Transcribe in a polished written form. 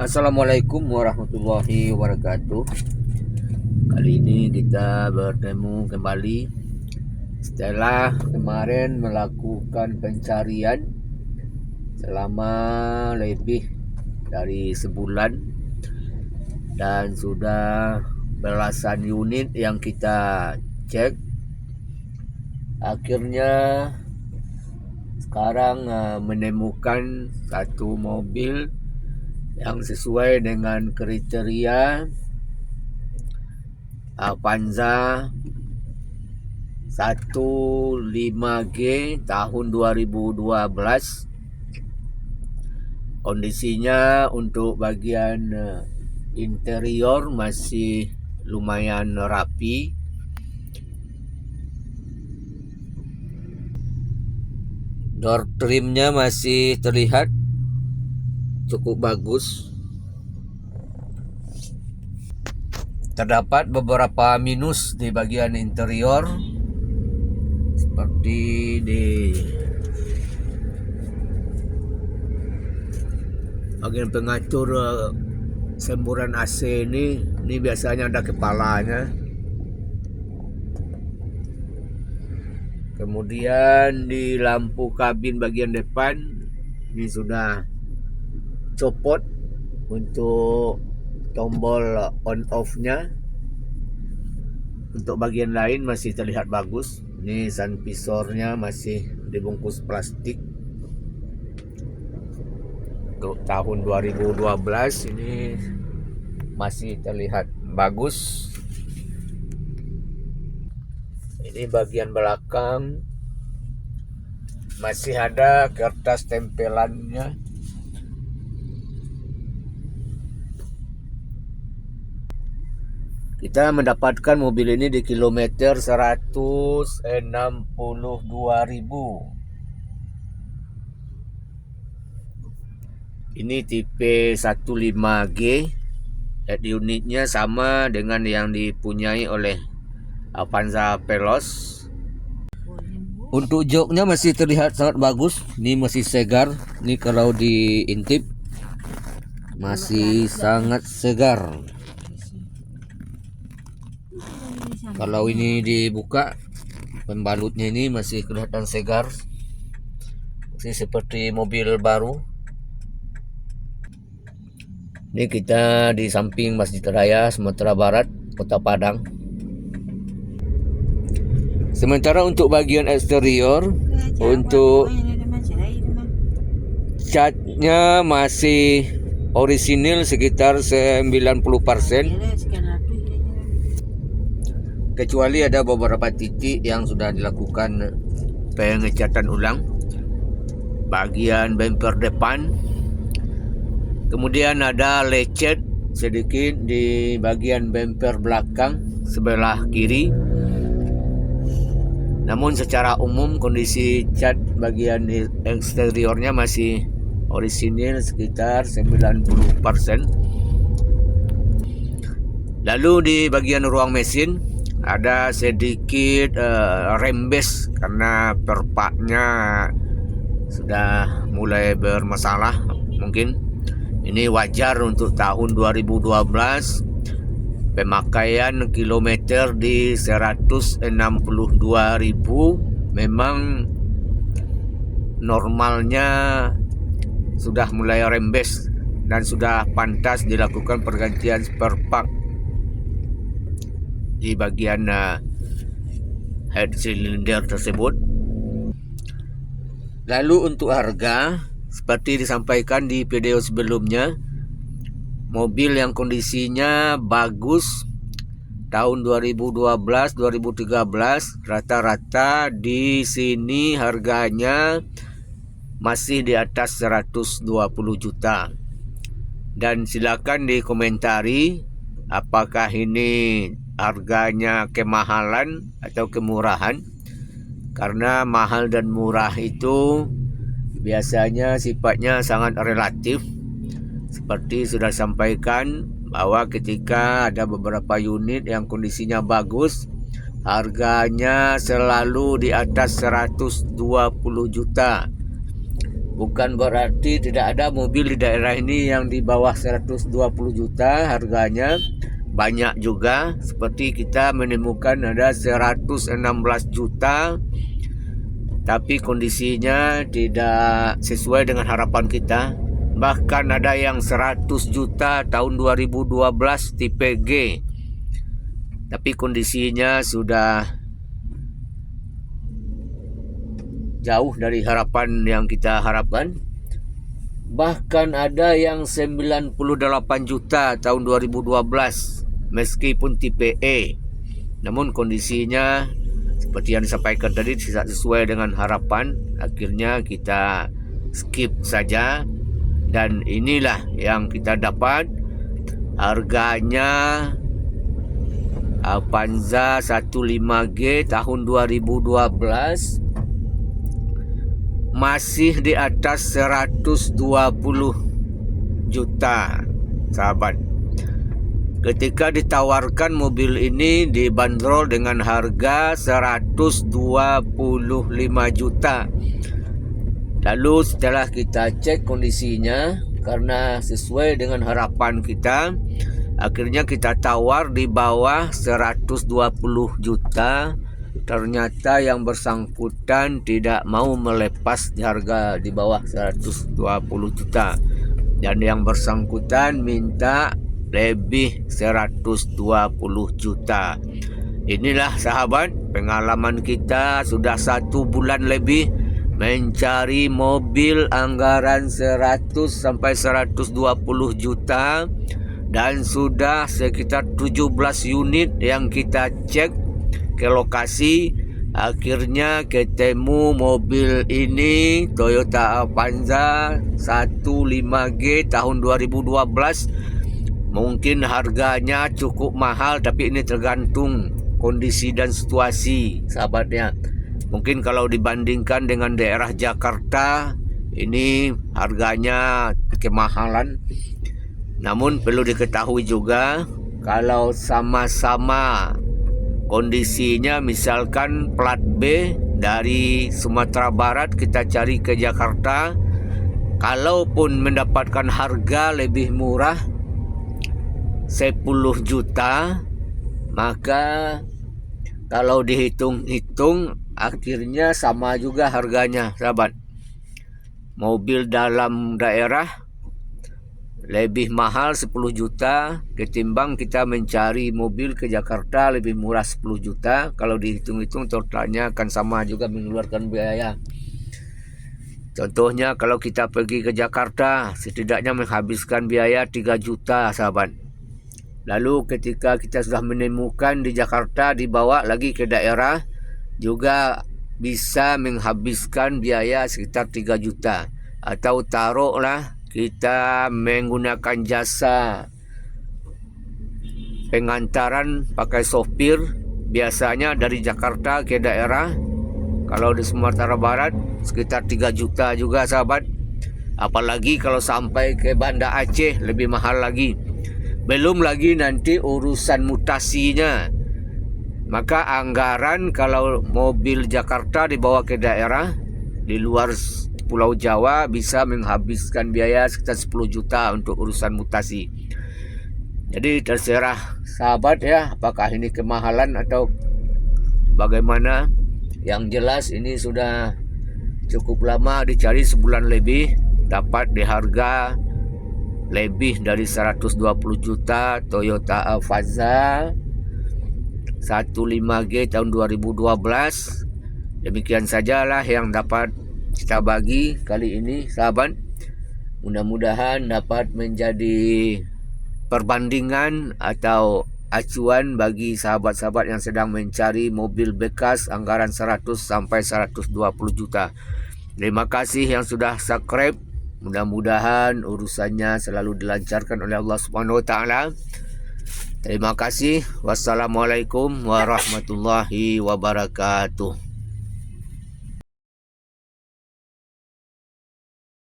Assalamualaikum warahmatullahi wabarakatuh. Kali ini kita bertemu kembali setelah kemarin melakukan pencarian selama lebih dari sebulan dan sudah belasan unit yang kita cek. Akhirnya sekarang menemukan satu mobil yang sesuai dengan kriteria Avanza 15G tahun 2012. Kondisinya untuk bagian interior masih lumayan rapi. Door trimnya masih terlihat cukup bagus. Terdapat beberapa minus di bagian interior, seperti di bagian pengatur semburan AC ini biasanya ada kepalanya. Kemudian di lampu kabin bagian depan ini sudah copot untuk tombol on off-nya. Untuk bagian lain masih terlihat bagus. Ini sun visornya masih dibungkus plastik. Untuk tahun 2012 ini masih terlihat bagus. Ini bagian belakang masih ada kertas tempelannya. Kita mendapatkan mobil ini di kilometer 162.000. Ini tipe 15G. Head unitnya sama dengan yang dipunyai oleh Avanza Veloz. Untuk joknya masih terlihat sangat bagus. Ini masih segar. Ini kalau diintip masih sangat segar. Kalau ini dibuka, pembalutnya ini masih kelihatan segar, masih seperti mobil baru. Ini kita di samping Masjid Raya Sumatera Barat, Kota Padang. Sementara untuk bagian eksterior, untuk catnya masih orisinil sekitar 90%. Kecuali ada beberapa titik yang sudah dilakukan pengecatan ulang. Bagian bumper depan, kemudian ada lecet sedikit di bagian bumper belakang sebelah kiri. Namun secara umum kondisi cat bagian eksteriornya masih orisinil sekitar 90%. Lalu di bagian ruang mesin ada sedikit rembes karena perpaknya sudah mulai bermasalah. Mungkin ini wajar untuk tahun 2012. Pemakaian kilometer di 162.000 memang normalnya sudah mulai rembes dan sudah pantas dilakukan pergantian spare part di bagian head cylinder tersebut. Lalu untuk harga, seperti disampaikan di video sebelumnya, mobil yang kondisinya bagus tahun 2012-2013 rata-rata di sini harganya masih di atas 120 juta. Dan silakan dikomentari apakah ini harganya kemahalan atau kemurahan. Karena mahal dan murah itu biasanya sifatnya sangat relatif. Seperti sudah sampaikan bahwa ketika ada beberapa unit yang kondisinya bagus, harganya selalu di atas 120 juta. Bukan berarti tidak ada mobil di daerah ini yang di bawah 120 juta harganya. Banyak juga, seperti kita menemukan ada 116 juta, tapi kondisinya tidak sesuai dengan harapan kita. Bahkan ada yang 100 juta tahun 2012 tipe G, tapi kondisinya sudah jauh dari harapan yang kita harapkan. Bahkan ada yang 98 juta tahun 2012 meskipun tipe E, namun kondisinya seperti yang disampaikan tadi tidak sesuai dengan harapan. Akhirnya kita skip saja, dan inilah yang kita dapat. Harganya Avanza 15G tahun 2012 masih di atas 120 juta, sahabat. Ketika ditawarkan mobil ini dibanderol dengan harga 125 juta. Lalu setelah kita cek kondisinya, karena sesuai dengan harapan kita, akhirnya kita tawar di bawah 120 juta. Ternyata yang bersangkutan tidak mau melepas di harga di bawah 120 juta. Dan yang bersangkutan minta lebih 120 juta. Inilah sahabat, pengalaman kita sudah 1 bulan lebih mencari mobil anggaran 100 sampai 120 juta, dan sudah sekitar 17 unit yang kita cek ke lokasi. Akhirnya ketemu mobil ini, Toyota Avanza 15G tahun 2012. Mungkin harganya cukup mahal, tapi ini tergantung kondisi dan situasi, sahabatnya. Mungkin kalau dibandingkan dengan daerah Jakarta, ini harganya kemahalan. Namun perlu diketahui juga, kalau sama-sama kondisinya, misalkan plat B dari Sumatera Barat kita cari ke Jakarta, kalaupun mendapatkan harga lebih murah 10 juta, maka kalau dihitung-hitung akhirnya sama juga harganya, sahabat. Mobil dalam daerah lebih mahal 10 juta ketimbang kita mencari mobil ke Jakarta lebih murah 10 juta. Kalau dihitung-hitung totalnya akan sama juga mengeluarkan biaya. Contohnya kalau kita pergi ke Jakarta setidaknya menghabiskan biaya 3 juta, sahabat. Lalu ketika kita sudah menemukan di Jakarta, dibawa lagi ke daerah, juga bisa menghabiskan biaya sekitar 3 juta. Atau taruhlah kita menggunakan jasa pengantaran pakai sopir, biasanya dari Jakarta ke daerah, kalau di Sumatera Barat sekitar 3 juta juga, sahabat. Apalagi kalau sampai ke Banda Aceh lebih mahal lagi. Belum lagi nanti urusan mutasinya. Maka anggaran kalau mobil Jakarta dibawa ke daerah di luar Pulau Jawa bisa menghabiskan biaya sekitar 10 juta untuk urusan mutasi. Jadi terserah sahabat ya, apakah ini kemahalan atau bagaimana. Yang jelas ini sudah cukup lama dicari, sebulan lebih, dapat di harga lebih dari 120 juta Toyota Avanza 15G tahun 2012. Demikian sajalah yang dapat kita bagi kali ini, sahabat. Mudah-mudahan dapat menjadi perbandingan atau acuan bagi sahabat-sahabat yang sedang mencari mobil bekas anggaran 100 sampai 120 juta. Terima kasih yang sudah subscribe. Mudah-mudahan urusannya selalu dilancarkan oleh Allah Subhanahu wa taala. Terima kasih. Wassalamualaikum warahmatullahi wabarakatuh.